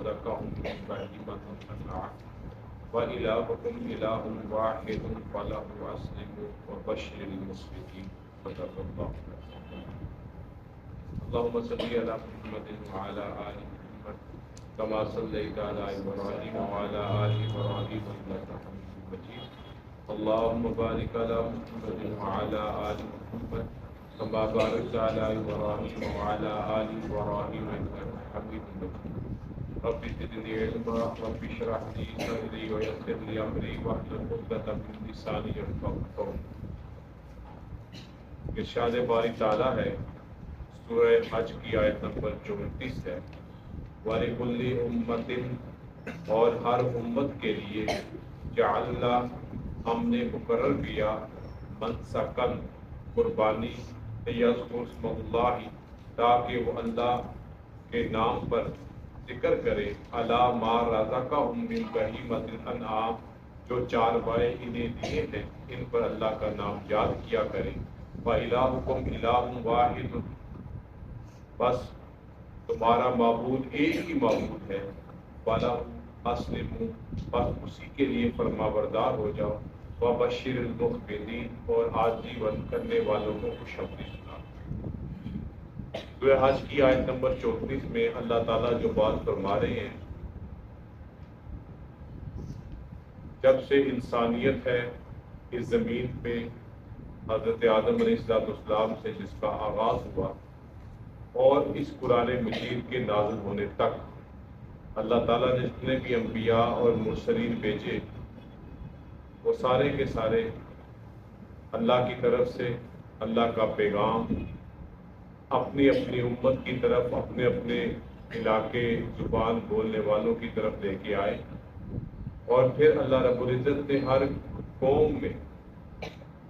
رزقهم من بهيمة الأنعام وإلهكم إله واحد فله أسلموا وبشر المسلمين صدق الله العظيم. اللهم صل على محمد وعلى آل محمد كما صليت على إبراهيم وعلى آل إبراهيم إنك حميد مجيد. اللهم بارك على محمد وعلى آل محمد كما باركت على إبراهيم وعلى آل إبراهيم إنك حميد مجيد. رب زدني علما رب اشرح لي صدري ويسر لي أمري واحلل عقدة من لساني يفقهوا قولي. ارشاد باری تعالیٰ ہے سورہ حج کی آیت نمبر 34 ہے، وَلِكُلِّ أُمَّةٍ اور ہر امت کے لیے جعلنا ہم نے مقرر کیا منسکن قربانی یذکر اسم اللہ تاکہ وہ اللہ کے نام پر ذکر کرے علی ما رزقہم من بہیمۃ الانعام جو چاروائے انہیں دیے ہیں ان پر اللہ کا نام یاد کیا کرے. وَإِلَٰهُكُمْ إِلَٰهٌ وَاحِدٌ بس تمہارا معبود ایک ہی معبود ہے. وَلَهُ أَسْلِمُوا بس اسی کے لیے فرما بردار ہو جاؤ. وَبَشِّرِ الْمُخْبِتِينَ اور آجزی کرنے والوں کو خوشخبری سنا. سورہ حج کی آیت نمبر 34 میں اللہ تعالیٰ جو بات فرما رہے ہیں، جب سے انسانیت ہے اس زمین پہ حضرت آدم علیہ السلام سے جس کا آغاز ہوا اور اس قرآن مجید کے نازل ہونے تک اللہ تعالیٰ نے جتنے بھی انبیاء اور مرسلین بھیجے وہ سارے کے سارے اللہ کی طرف سے اللہ کا پیغام اپنی اپنی امت کی طرف اپنے اپنے علاقے زبان بولنے والوں کی طرف لے کے آئے. اور پھر اللہ رب العزت نے ہر قوم میں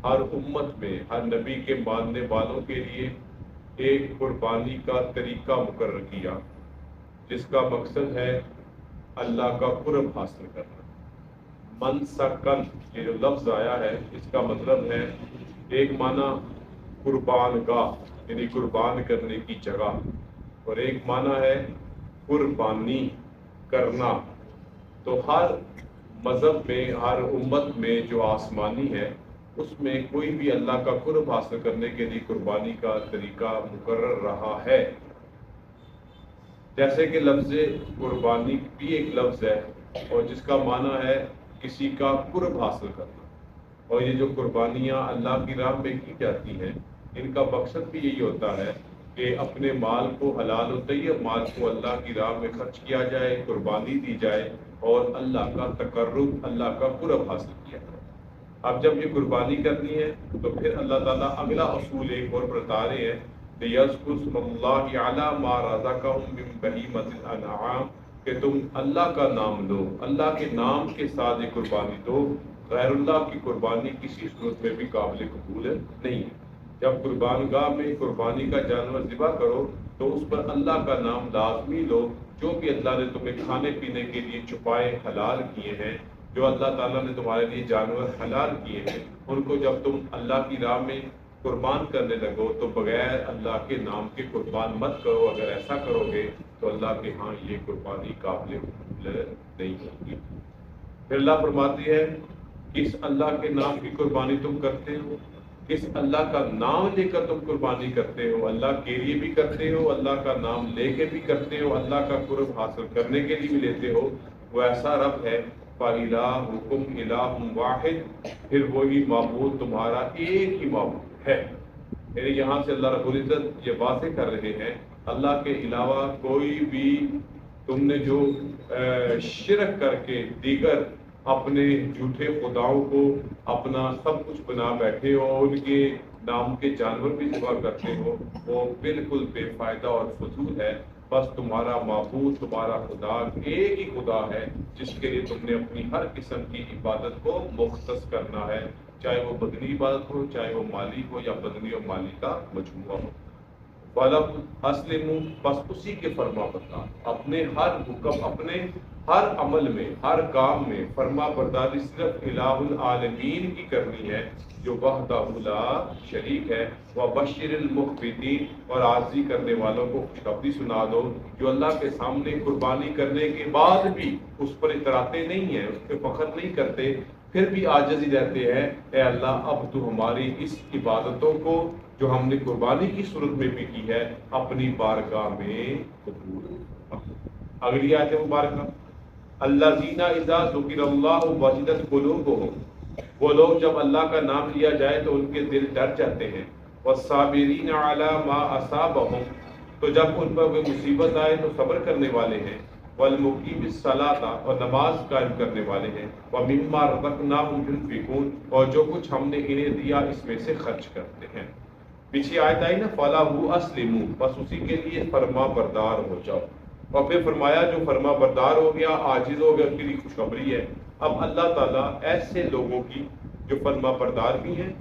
ہر امت میں ہر نبی کے ماننے والوں کے لیے ایک قربانی کا طریقہ مقرر کیا جس کا مقصد ہے اللہ کا قرب حاصل کرنا. منسکن یہ جو لفظ آیا ہے اس کا مطلب ہے ایک معنی قربان گاہ یعنی قربان کرنے کی جگہ، اور ایک معنی ہے قربانی کرنا. تو ہر مذہب میں ہر امت میں جو آسمانی ہے اس میں کوئی بھی اللہ کا قرب حاصل کرنے کے لیے قربانی کا طریقہ مقرر رہا ہے. جیسے کہ لفظ قربانی بھی ایک لفظ ہے اور جس کا معنی ہے کسی کا قرب حاصل کرنا. اور یہ جو قربانیاں اللہ کی راہ میں کی جاتی ہیں ان کا مقصد بھی یہی ہوتا ہے کہ اپنے مال کو حلال و طیب مال کو اللہ کی راہ میں خرچ کیا جائے، قربانی دی جائے اور اللہ کا تقرب اللہ کا قرب حاصل کیا جائے. اب جب یہ قربانی کرنی ہے تو پھر اللہ تعالیٰ اگلا اصول ایک اور بتا رہے ہیں لِيَذْكُرُوا اسْمَ اللَّهِ عَلَىٰ مَا رَزَقَهُم مِّن بَهِيمَةِ الْأَنْعَامِ کہ تم اللہ کا نام لو، اللہ کے نام کے ساتھ یہ قربانی دو. غیر اللہ کی قربانی کسی صورت میں بھی قابل قبول نہیں ہے. جب قربان گاہ میں قربانی کا جانور ذبح کرو تو اس پر اللہ کا نام لازمی لو. جو بھی اللہ نے تمہیں کھانے پینے کے لیے چھپائے حلال کیے ہیں، جو اللہ تعالیٰ نے تمہارے لیے جانور حلال کیے ہیں، ان کو جب تم اللہ کی راہ میں قربان کرنے لگو تو بغیر اللہ کے نام کے قربان مت کرو. اگر ایسا کرو گے تو اللہ کے ہاں یہ قربانی قابل قبول نہیں ہوگی. پھر اللہ فرماتی ہے کس اللہ کے نام کی قربانی تم کرتے ہو، کس اللہ کا نام لے کر تم قربانی کرتے ہو. اللہ کے لیے بھی کرتے ہو، اللہ کا نام لے کے بھی کرتے ہو، اللہ کا قرب حاصل کرنے کے لیے بھی لیتے ہو. وہ ایسا رب ہے فَإِلَٰهُكُمْ إِلَٰهٌ وَاحِدٌ پھر وہی معبود تمہارا ایک ہی معبود ہے. یعنی یہاں سے اللہ رب العزت یہ واضح کر رہے ہیں اللہ کے علاوہ کوئی بھی تم نے جو شرک کر کے دیگر اپنے جھوٹے خداؤں کو اپنا سب کچھ بنا بیٹھے ہو، ان کے نام کے جانور بھی ذبح کرتے ہو، وہ بالکل بے فائدہ اور فضول ہے. بس تمہارا معبود تمہارا خدا ایک ہی خدا ہے جس کے لیے تم نے اپنی ہر قسم کی عبادت کو مختص کرنا ہے، چاہے وہ بدنی عبادت ہو، چاہے وہ مالی ہو یا بدنی اور مالی کا مجموعہ ہو. فَلَمْ أَسْلِمُوا بس اسی کے فرما بردار، اپنے ہر حکم اپنے ہر عمل میں، ہر کام میں فرما برداری صرف الہ العالمین کی کرنی ہے جو وحدہ لا شریک ہے۔ وبشر المخبتین، اور عاجزی کرنے والوں کو خوشخبری سنا دو جو اللہ کے سامنے قربانی کرنے کے بعد بھی اس پر اتراتے نہیں ہیں، اس پہ فخر نہیں کرتے، پھر بھی عاجزی رہتے ہیں۔ اے اللہ اب تو ہماری اس عبادتوں کو جو ہم نے قربانی کی صورت میں بھی کی ہے اپنی بارگاہ میں قبول فرما۔ اگلی آیت مبارکہ، الذین اذا ذکر اللہ وجلت قلوبہم، وہ لوگ جب اللہ کا نام لیا جائے تو ان کے دل ڈر جاتے ہیں۔ والصابرین علی ما اصابہم، تو جب ان پر کوئی مصیبت آئے تو صبر کرنے والے ہیں۔ والمقیم الصلاۃ، اور نماز قائم کرنے والے ہیں۔ ومما رزقناہم ينفقون، اور جو کچھ ہم نے انہیں دیا اس میں سے خرچ کرتے ہیں۔ پیچھے آیت آئی نا فَلَهُ أَسْلِمُوا، بس اسی کے لیے فرما بردار ہو جاؤ، اور پھر فرمایا جو فرما بردار ہو گیا، عاجز ہو گیا، اس کے لیے خوشخبری ہے۔ اب اللہ تعالیٰ ایسے لوگوں کی جو فرما بردار بھی ہیں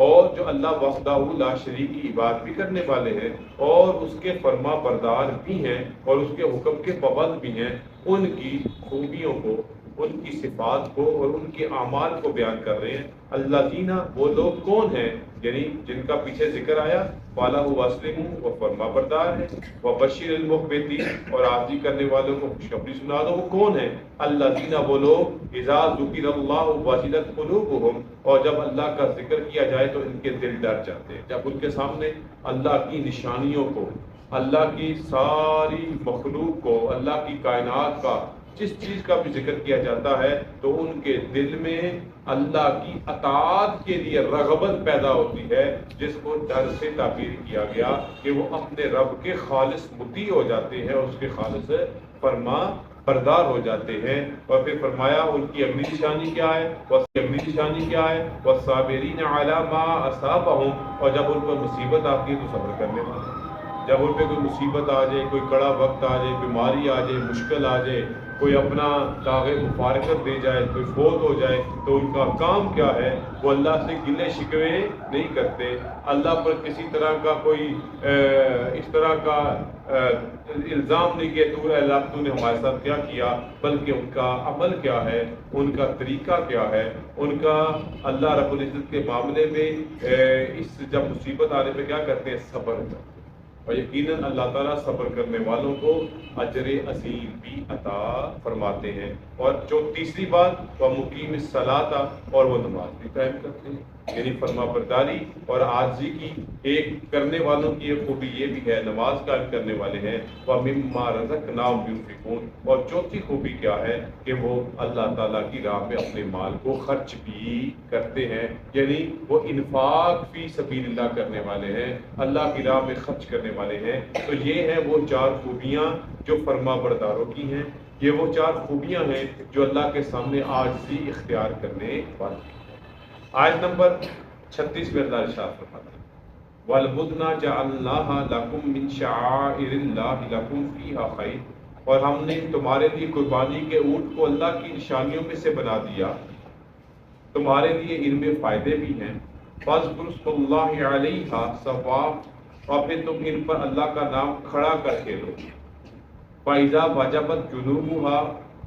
اور جو اللہ وحدہ لا شریک کی عبادت بھی کرنے والے ہیں اور اس کے فرما بردار بھی ہیں اور اس کے حکم کے پابند بھی ہیں، ان کی خوبیوں کو، ان کی صفات کو اور ان کے اعمال کو بیان کر رہے ہیں۔ الذین، وہ لوگ کون ہیں، یعنی جن کا پیچھے ذکر آیا فَلَهُ أَسْلِمُوا، وہ فرما بردار ہیں۔ وَبَشِّرِ الْمُخْبِتِينَ، اور عاجزی کرنے والوں کو خوشخبری سنا دو، وہ کون ہیں، الذین، وہ لوگ اذا ذکر اللہ وجلت قلوبہم، اور جب اللہ کا ذکر کیا جائے تو ان کے دل ڈر جاتے ہیں۔ جب ان کے سامنے اللہ کی نشانیوں کو، اللہ کی ساری مخلوق کو، اللہ کی کائنات کا جس چیز کا بھی ذکر کیا جاتا ہے تو ان کے دل میں اللہ کی اطاعت کے لیے رغبت پیدا ہوتی ہے، جس کو ڈر سے تعبیر کیا گیا کہ وہ اپنے رب کے خالص مطیع ہو جاتے ہیں اور اس کے خالص فرما بردار ہو جاتے ہیں۔ اور پھر فرمایا ان کی اگلی نشانی کیا ہے، وَالصَّابِرِينَ عَلَى مَا أَصَابَهُمْ، اور جب ان پر مصیبت آتی ہے تو صبر کرنے والے۔ جب ان پہ کوئی مصیبت آ جائے، کوئی کڑا وقت آ جائے، بیماری آ جائے، مشکل آ جائے، کوئی اپنا داغ مفارقت دے جائے، کوئی فوت ہو جائے، تو ان کا کام کیا ہے، وہ اللہ سے گلے شکوے نہیں کرتے، اللہ پر کسی طرح کا کوئی اس طرح کا الزام نہیں کہ تو اے اللہ تو نے ہمارے ساتھ کیا کیا، بلکہ ان کا عمل کیا ہے، ان کا طریقہ کیا ہے، ان کا اللہ رب العزت کے معاملے میں اس جب مصیبت آنے پہ کیا کرتے ہیں، صبر کرتے ہیں۔ اور یقیناً اللہ تعالیٰ صبر کرنے والوں کو اجر عظیم بھی عطا فرماتے ہیں۔ اور جو تیسری بات، وہ مقیم الصلاۃ، اور وہ نماز بھی قائم کرتے ہیں، یعنی فرما برداری اور عاجزی کی ایک کرنے والوں کی ایک خوبی یہ بھی ہے، نماز قائم کرنے والے ہیں۔ وَمِمَّا رَزَقْنَاهُمْ يُنفِقُونَ، اور چوتھی خوبی کیا ہے کہ وہ اللہ تعالیٰ کی راہ میں اپنے مال کو خرچ بھی کرتے ہیں، یعنی وہ انفاق فی سبیل اللہ کرنے والے ہیں، اللہ کی راہ میں خرچ کرنے والے ہیں۔ تو یہ ہیں وہ چار خوبیاں جو فرما برداروں کی ہیں، یہ وہ چار خوبیاں ہیں جو اللہ کے سامنے عاجزی اختیار کرنے والی ہیں۔ آیت نمبر 36 میں اللہ ارشاد فرماتا ہے وَالْبُدْنَ جَعَلْنَاهَا لَكُم مِّن شَعَائِرِ اللَّهِ لَكُمْ فِيهَا خَيْرٌ، اور ہم نے تمہارے لیے قربانی کے اونٹ کو اللہ کی نشانیوں میں سے بنا دیا، تمہارے لیے ان میں فائدے بھی ہیں۔ فَاذْكُرُوا اسْمَ اللَّهِ عَلَيْهَا صَوَافَ، اور پھر تم ان پر اللہ کا نام کھڑا کر کے لو۔ فَإِذَا وَجَبَتْ جُنُوبُهَا،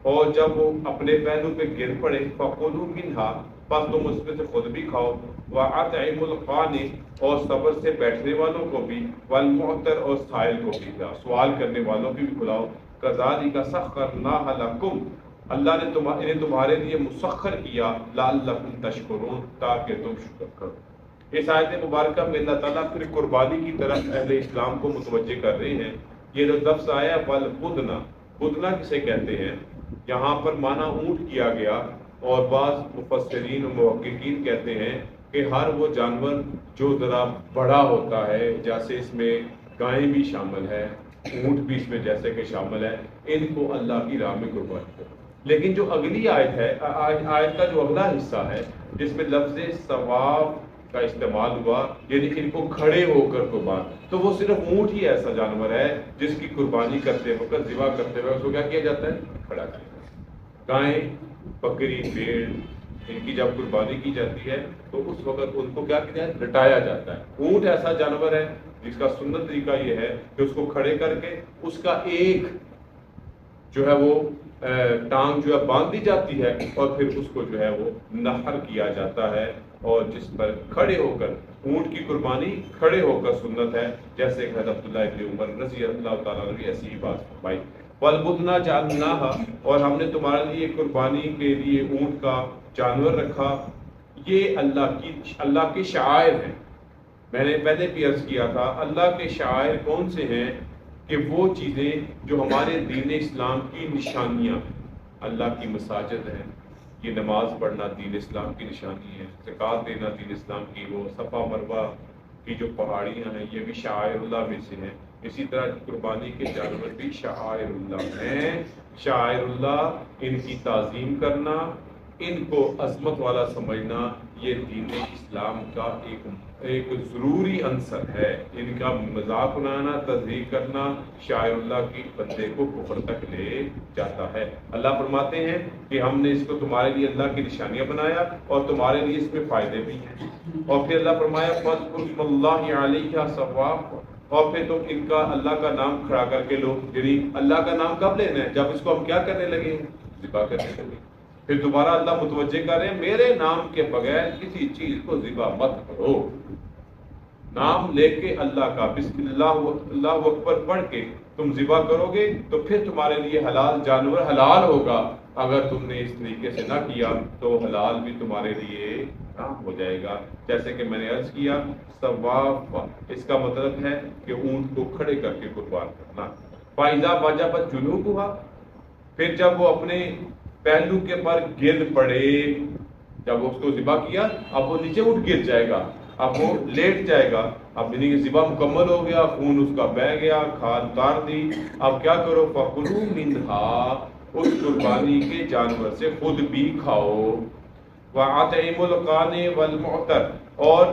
اور جب وہ اپنے پہلو پہ گر پڑے، فَكُلُوا مِنْهَا، بس تم اس میں سے خود بھی کھاؤ۔ وَأَطْعِمُوا الْقَانِعَ، اور صبر سے بیٹھنے والوں کو بھی، وَالْمُعْتَرَ، اور سائل کو بھی، سوال کرنے والوں کو بھی کھلاؤ۔ كَذَلِكَ سَخَّرْنَاهَا لَكُمْ، اللہ نے انہیں تمہارے لیے مسخر کیا، لَعَلَّكُمْ تَشْكُرُونَ، تاکہ تم شکر کرو۔ اس آیت مبارکہ میں اللہ تعالیٰ پھر قربانی کی طرف اہل اسلام کو متوجہ کر رہے ہیں۔ یہ جو لفظ آیا وَالْبُدْنَ، بدنہ کسے کہتے ہیں، یہاں پر معنی اونٹ کیا گیا، اور بعض مفسرین و محققین کہتے ہیں کہ ہر وہ جانور جو ذرا بڑا ہوتا ہے، جیسے اس میں گائیں بھی شامل ہے، اونٹ بھی اس میں جیسے کہ شامل ہے، ان کو اللہ کی راہ میں قربانی کرو۔ لیکن جو اگلی آیت ہے، آیت کا جو اگلا حصہ ہے جس میں لفظ ثواب کا استعمال ہوا، یعنی ان کو کھڑے ہو کر قربان، تو وہ صرف اونٹ ہی ایسا جانور ہے جس کی قربانی کرتے وقت، ذبح کرتے وقت اس کو کیا کیا جاتا ہے، کھڑا کیا جاتا ہے۔ گائیں، بکری، بھیڑ، ان کی جب قربانی کی جاتی ہے تو اس وقت ان کو کیا کیا جاتا ہے، لٹایا جاتا ہے۔ اونٹ ایسا جانور ہے جس کا سنت طریقہ یہ ہے کہ اس کو کھڑے کر کے اس کا ایک جو ہے وہ ٹانگ جو ہے باندھ دی جاتی ہے اور پھر اس کو جو ہے وہ نحر کیا جاتا ہے، اور جس پر کھڑے ہو کر اونٹ کی قربانی کھڑے ہو کر سنت ہے، جیسے کہ حضرت عبداللہ ابن عمر رضی اللہ تعالیٰ عنہ نے ایسی ہی بات فرمائی۔ وَالْبُدْنَ جَعَلْنَاهَا، اور ہم نے تمہارے لیے قربانی کے لیے اونٹ کا جانور رکھا، یہ اللہ کے شعائر ہیں۔ میں نے پہلے بھی عرض کیا تھا، اللہ کے شعائر کون سے ہیں؟ کہ وہ چیزیں جو ہمارے دین اسلام کی نشانیاں ہیں۔ اللہ کی مساجد ہیں، یہ نماز پڑھنا دین اسلام کی نشانی ہے، زکوٰۃ دینا دین اسلام کی، وہ صفا مروہ کی جو پہاڑیاں ہیں یہ بھی شعائر اللہ میں سے ہیں۔ اسی طرح قربانی کے جانور بھی شعائر اللہ ہیں۔ شعائر اللہ، ان کی تعظیم کرنا، ان کو عظمت والا سمجھنا، یہ دین اسلام کا ایک ضروری عنصر ہے۔ ان کا مذاق اڑانا، تضحیق کرنا شاعر اللہ کی بندے کو کفر تک لے جاتا ہے۔ اللہ فرماتے ہیں کہ ہم نے اس کو تمہارے لیے اللہ کی نشانیاں بنایا اور تمہارے لیے اس میں فائدے بھی ہیں۔ اور پھر اللہ فرمایا فَاذْكُرُ اسْمَ اللَّهِ عَلَيْهَا صَوَّافًا، اور پھر تم ان کا اللہ کا نام کھڑا کر کے لو، یعنی اللہ کا نام کب لینا ہے؟ جب اس کو ہم کیا کرنے لگے ہیں؟ ذبح کرنے لگے۔ پھر دوبارہ اللہ متوجہ کر رہے ہیں میرے نام کے بغیر کسی چیز کو ذبح مت کرو۔ نام لے کے اللہ کا بسم اللہ اکبر پڑھ کے تم ذبح کرو گے تو پھر تمہارے لیے حلال جانور حلال ہوگا۔ اگر تم نے اس طریقے سے نہ کیا تو حلال بھی تمہارے لیے حرام ہو جائے گا۔ جیسے کہ میں نے عرض کیا، ثواب اس کا مطلب ہے کہ اونٹ کو کھڑے کر کے قربان کرنا۔ فَإِذَا وَجَبَتْ جُنُوبُهَا، پھر جب وہ اپنے پہلو کے پر گر پڑے، جب اس کو ذبح کیا اب وہ نیچے اٹھ گر جائے گا، اب وہ لیٹ جائے گا، اب یعنی کہ ذبح مکمل ہو گیا، خون اس کا بہہ گیا، کھال اتار دی، اب کیا کرو؟ فَكُلُوا مِنْهَا، اس قربانی کے جانور سے خود بھی کھاؤ۔ وَأَطْعِمُوا الْقَانِعَ وَالْمُعْتَرَ، اور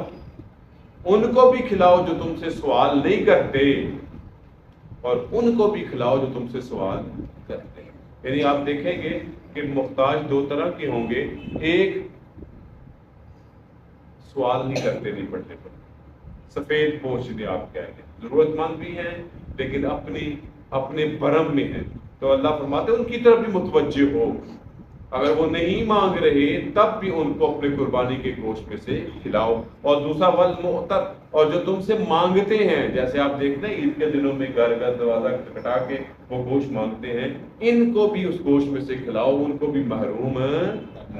ان کو بھی کھلاؤ جو تم سے سوال نہیں کرتے، اور ان کو بھی کھلاؤ جو تم سے سوال کرتے ہیں۔ یعنی آپ دیکھیں گے کہ محتاج دو طرح کے ہوں گے، ایک سوال نہیں کرتے، نہیں پڑھتے سفید پوش جنہیں آپ کہیں گے، ضرورت مند بھی ہیں لیکن اپنے برم میں ہیں، تو اللہ فرماتے ہیں ان کی طرف بھی متوجہ ہو۔ اگر وہ نہیں مانگ رہے تب بھی ان کو اپنے قربانی کے گوشت میں سے کھلاؤ۔ اور دوسرا والمعتر، اور جو تم سے مانگتے ہیں، جیسے آپ دیکھتے ہیں عید کے دنوں میں گھر گھر دروازہ کھٹکھٹا کے وہ گوشت مانگتے ہیں، ان کو بھی اس گوشت میں سے کھلاؤ، ان کو بھی محروم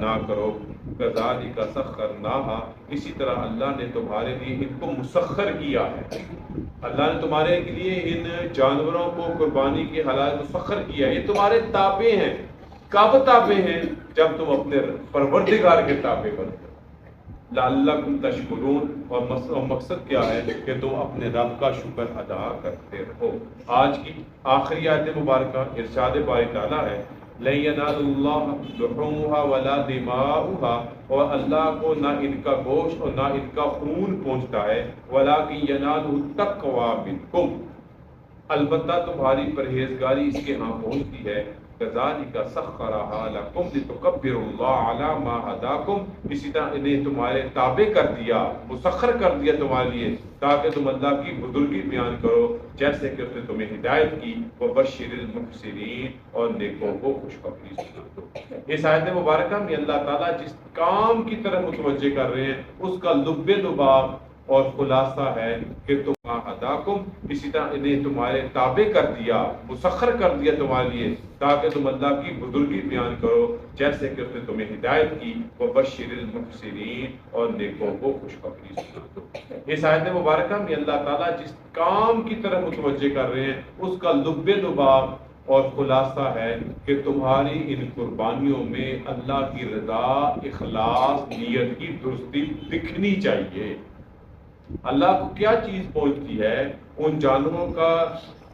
نہ کرو۔ کذالک سخرناہا، اسی طرح اللہ نے تمہارے لیے ان کو مسخر کیا ہے۔ اللہ نے تمہارے لیے ان جانوروں کو قربانی کے حلال مسخر کیا ہے، یہ تمہارے تابع ہیں۔ کب تابع ہیں؟ جب تم اپنے پروردگار کے تابع بنتے ہو۔ لعلکم تشکرون، اور مقصد کیا ہے کہ تم اپنے رب کا شکر ادا کرتے رہو۔ آج کی آخری آیت مبارکہ ارشاد باری تعالیٰ ہے لَن يَنَالَ اللَّهَ لُحُومُهَا وَلَا دِمَاؤُهَا، اور اللہ کو نہ ان کا گوشت اور نہ ان کا خون پہنچتا ہے، وَلَٰكِن يَنَالُهُ التَّقْوَىٰ مِنكُمْ، البتہ تمہاری پرہیزگاری اس کے ہاں پہنچتی ہے۔ کذالک سخرھا لکم لتکبروا اللہ علی ما ھداکم، اسی طرح انہیں تمہارے تابع کر دیا، مسخر کر دیا تمہارے لیے تاکہ تم اللہ کی بزرگی بیان کرو جیسے کہ اس نے تمہیں ہدایت کی۔ وبشر المحسنین، اور نیکوں کو خوشخبری سنا دو۔ اس آیت مبارکہ میں اللہ تعالیٰ جس کام کی طرف متوجہ کر رہے ہیں اس کا لب لباب اور خلاصہ ہے کہ تم ہداکم، اسی طرح انہیں تمہارے تابع کر دیا، مسخر کر دیا تمہارے لیے تاکہ تم اللہ کی بزرگی بیان کرو جیسے کہ اس نے تمہیں ہدایت کی۔ وبشر المحسنین، اور نیکوں کو خوشخبری سنا دو۔ اس آیت مبارکہ میں اللہ تعالیٰ جس کام کی طرف متوجہ کر رہے ہیں اس کا لب لباب اور خلاصہ ہے کہ تمہاری ان قربانیوں میں اللہ کی رضا، اخلاص، نیت کی درستی دکھنی چاہیے۔ اللہ کو کیا چیز پہنچتی ہے؟ ان جانوروں کا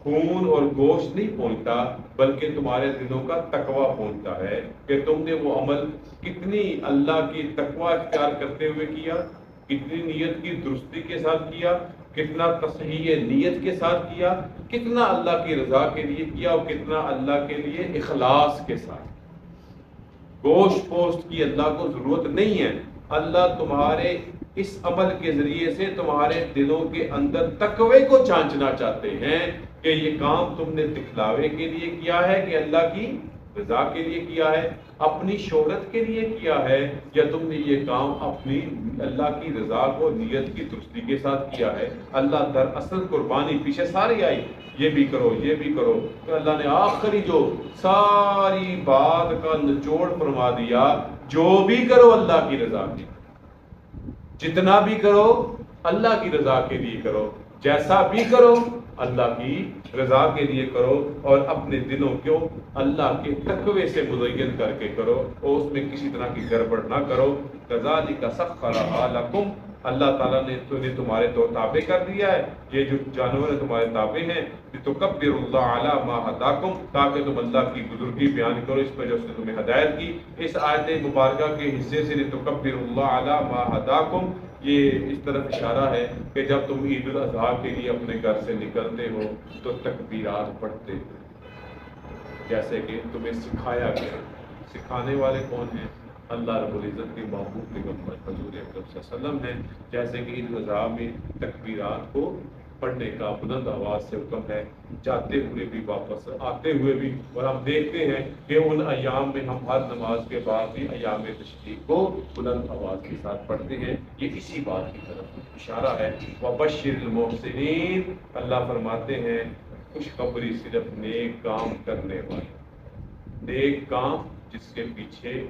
خون اور گوشت نہیں پہنچتا، بلکہ تمہارے دلوں کا تقویٰ پہنچتا ہے کہ تم نے وہ عمل کتنی اللہ کی تقویٰ اختیار کرتے ہوئے کیا، کتنی نیت کی درستی کے ساتھ کیا، کتنا تصحیح نیت کے ساتھ کیا، کتنا اللہ کی رضا کے لیے کیا، اور کتنا اللہ کے لیے اخلاص کے ساتھ۔ گوشت پوشت کی اللہ کو ضرورت نہیں ہے، اللہ تمہارے اس عمل کے ذریعے سے تمہارے دلوں کے اندر تقوی کو چانچنا چاہتے ہیں کہ یہ کام تم نے دکھلاوے کے لیے کیا ہے کہ اللہ کی رضا کے لیے کیا ہے، اپنی شہرت کے لیے کیا ہے، یا تم نے یہ کام اپنی اللہ کی رضا کو نیت کی درستی کے ساتھ کیا ہے؟ اللہ در اصل قربانی پیچھے ساری آئی، یہ بھی کرو یہ بھی کرو، تو اللہ نے آخری جو ساری بات کا نچوڑ فرما دیا، جو بھی کرو اللہ کی رضا کے، جتنا بھی کرو اللہ کی رضا کے لیے کرو، جیسا بھی کرو اللہ کی رضا کے لیے کرو، اور اپنے دلوں کو اللہ کے تقوی سے مزین کر کے کرو، اور اس میں کسی طرح کی گڑبڑ نہ کرو۔ کذالک سخرھا لکم، اللہ تعالیٰ نے تمہارے تو تابع کر دیا ہے، یہ جو جانور ہیں تمہارے تابع ہیں، لتکبروا اللہ علی ما ہداکم، تاکہ تم اللہ کی بزرگی بیان کرو اس پر جو اس نے تمہیں ہدایت کی۔ اس آیت مبارکہ کے حصے سے لتکبروا اللہ علی ما ہداکم، یہ اس طرف اشارہ ہے کہ جب تم عید الاضحیٰ کے لیے اپنے گھر سے نکلتے ہو تو تکبیرات پڑھتے ہو، جیسے کہ تمہیں سکھایا گیا۔ سکھانے والے کون ہیں؟ اللہ رب العزت کے محبوب پیغمبر حضور اکرم صلی اللہ علیہ وسلم ہیں۔ جیسے کہ عید الاضحیٰ میں تکبیرات کو پڑھنے کا بلند آواز سے حکم ہے، جاتے ہوئے بھی واپس آتے ہوئے بھی، اور ہم دیکھتے ہیں کہ ان ایام میں ہم ہر نماز کے بعد بھی ایام تشریق کو بلند آواز کے ساتھ پڑھتے ہیں۔ یہ اسی بات کی طرف اشارہ ہے۔ وَبَشِّرِ الْمُحْسِنِينَ، اللہ فرماتے ہیں خوشخبری صرف نیک کام کرنے والے، نیک کام جس کے پیچھے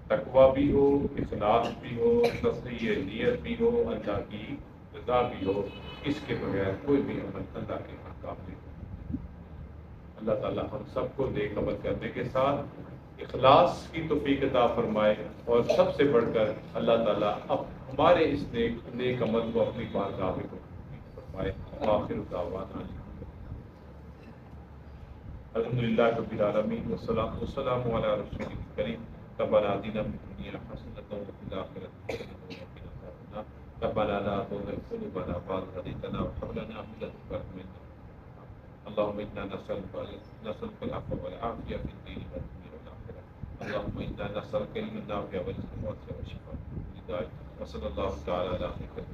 تقویٰ بھی ہو، اخلاص بھی ہو، تصحیح نیت بھی ہو، اللہ کی رضا بھی ہو، اس کے بغیر کوئی بھی عمل اللہ کے ہاں قابل نہیں۔ اللہ تعالیٰ ہم سب کو نیک عمل کرنے کے ساتھ اخلاص کی توفیق عطا فرمائے، اور سب سے بڑھ کر اللہ تعالیٰ اب ہمارے اس نیک عمل کو اپنی بارگاہ میں فرمائے۔ آخر دعوانا الحمدللہ رب العالمین، والصلاۃ والسلام علی رسول الکریم۔ ربنا آتنا فی الدنیا حسنۃ وفی الآخرۃ حسنۃ وقنا عذاب النار۔ ربنا لا تزغ قلوبنا بعد إذ هديتنا وهب لنا من لدنك رحمة إنك اللهم إنا نسألك العفو والعافية في الدين والدنيا والآخرة. اللهم إنا نسألك علما نافعا ورزقا واسعا وشفاء من كل داء، وصلى الله تعالى على خير